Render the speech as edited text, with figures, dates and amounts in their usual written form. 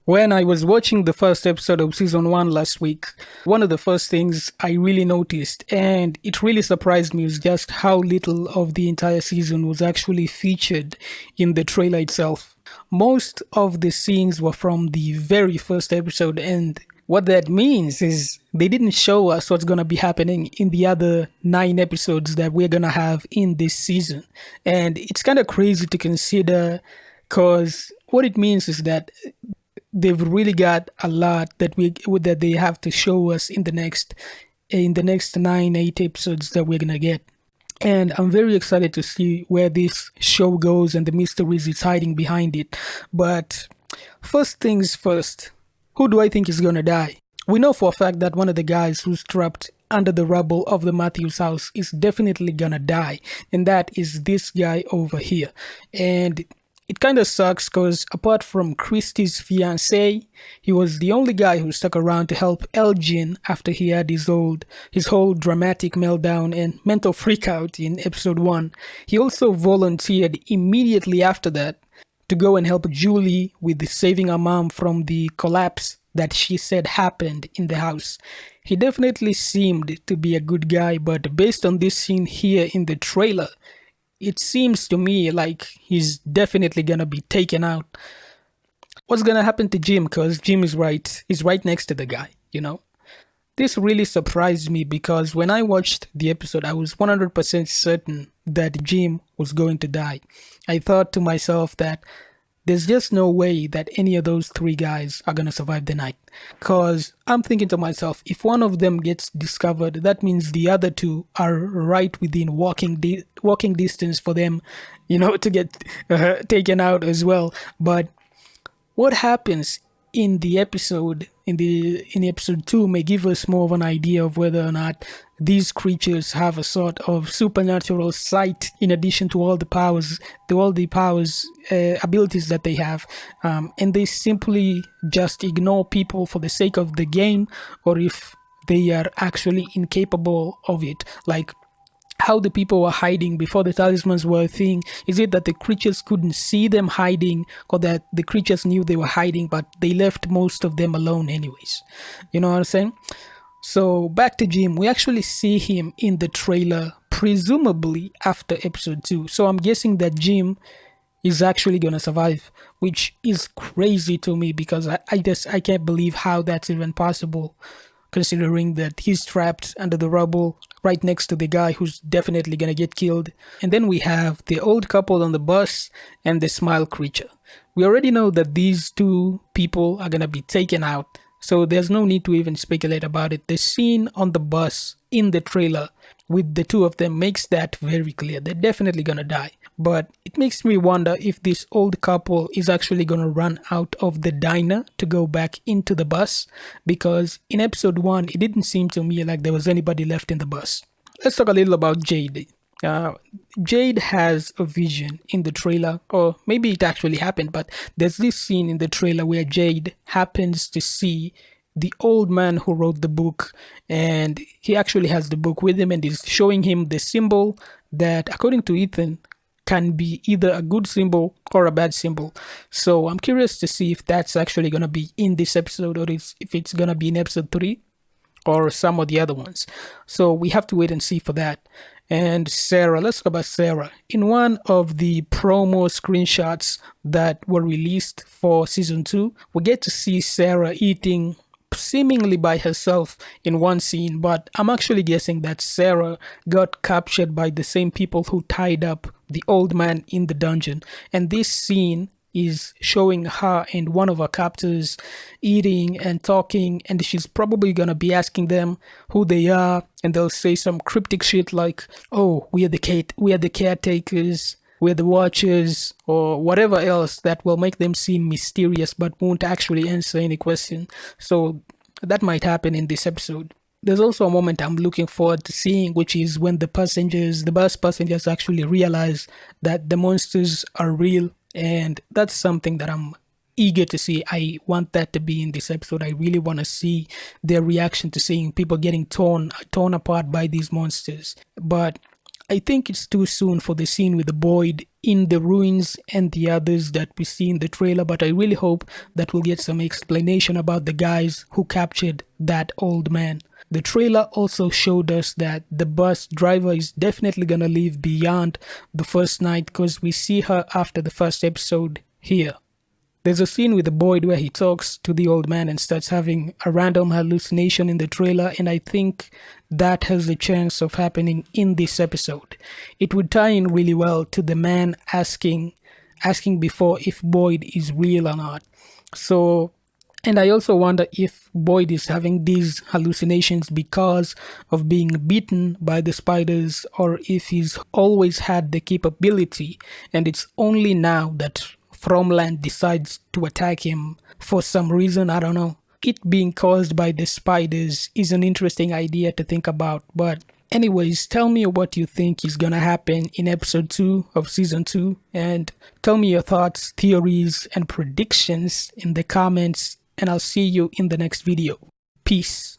When I was watching the first episode of season 1 last week, one of the first things I really noticed, and it really surprised me, is just how little of the entire season was actually featured in the trailer itself. Most of the scenes were from the very first episode, and what that means is they didn't show us what's going to be happening in the other 9 episodes that we're going to have in this season. And it's kind of crazy to consider, because what it means is that they've really got a lot that they have to show us in the next 9-8 episodes that we're gonna get. And I'm very excited to see where this show goes and the mysteries it's hiding behind it. But first things first, who do I think is gonna die? We know for a fact that one of the guys who's trapped under the rubble of the Matthews house is definitely gonna die, and that is this guy over here. And it kind of sucks because apart from Christie's fiancé, he was the only guy who stuck around to help Elgin after he had his whole dramatic meltdown and mental freakout in episode 1. He also volunteered immediately after that to go and help Julie with saving her mom from the collapse that she said happened in the house. He definitely seemed to be a good guy, but based on this scene here in the trailer, it seems to me like he's definitely gonna be taken out. What's gonna happen to Jim? Because Jim is right next to the guy, you know? This really surprised me because when I watched the episode, I was 100% certain that Jim was going to die. I thought to myself that there's just no way that any of those 3 guys are gonna survive the night. Cause I'm thinking to myself, if one of them gets discovered, that means the other 2 are right within walking distance for them, to get taken out as well. But what happens in the episode, in episode 2, may give us more of an idea of whether or not these creatures have a sort of supernatural sight in addition to all the powers, abilities that they have, and they simply just ignore people for the sake of the game, or if they are actually incapable of it, like how the people were hiding before the talismans were a thing. Is it that the creatures couldn't see them hiding, or that the creatures knew they were hiding but they left most of them alone anyways? You know what I'm saying? So back to Jim, we actually see him in the trailer presumably after episode 2. So I'm guessing that Jim is actually gonna survive, which is crazy to me because I can't believe how that's even possible, considering that he's trapped under the rubble right next to the guy who's definitely gonna get killed. And then we have the old couple on the bus and the smile creature. We already know that these 2 people are gonna be taken out, so there's no need to even speculate about it. The scene on the bus in the trailer with the 2 of them makes that very clear. They're definitely gonna die. But it makes me wonder if this old couple is actually gonna run out of the diner to go back into the bus, because in episode 1, it didn't seem to me like there was anybody left in the bus. Let's talk a little about Jade. Jade has a vision in the trailer, or maybe it actually happened, but there's this scene in the trailer where Jade happens to see the old man who wrote the book, and he actually has the book with him and is showing him the symbol that, according to Ethan, can be either a good symbol or a bad symbol. So I'm curious to see if that's actually going to be in this episode, or if it's going to be in episode 3 or some of the other ones. So we have to wait and see for that. And Sarah, let's talk about Sarah. In one of the promo screenshots that were released for season 2, we get to see Sarah eating seemingly by herself in one scene, but I'm actually guessing that Sarah got captured by the same people who tied up the old man in the dungeon, and this scene is showing her and one of her captors eating and talking, and she's probably gonna be asking them who they are, and they'll say some cryptic shit like, oh, we are the caretakers, we're the watchers, or whatever else that will make them seem mysterious but won't actually answer any question. So that might happen in this episode. There's also a moment I'm looking forward to seeing, which is when the bus passengers actually realize that the monsters are real, and that's something that I'm eager to see. I want that to be in this episode. I really want to see their reaction to seeing people getting torn apart by these monsters. But I think it's too soon for the scene with the Boyd in the ruins and the others that we see in the trailer, but I really hope that we'll get some explanation about the guys who captured that old man. The trailer also showed us that the bus driver is definitely gonna live beyond the first night, because we see her after the first episode here. There's a scene with Boyd where he talks to the old man and starts having a random hallucination in the trailer, and I think that has a chance of happening in this episode. It would tie in really well to the man asking before if Boyd is real or not. So, and I also wonder if Boyd is having these hallucinations because of being bitten by the spiders, or if he's always had the capability and it's only now that Fromland decides to attack him for some reason. I don't know. It being caused by the spiders is an interesting idea to think about. But anyways, tell me what you think is gonna happen in episode 2 of season 2, and tell me your thoughts, theories, and predictions in the comments, and I'll see you in the next video. Peace.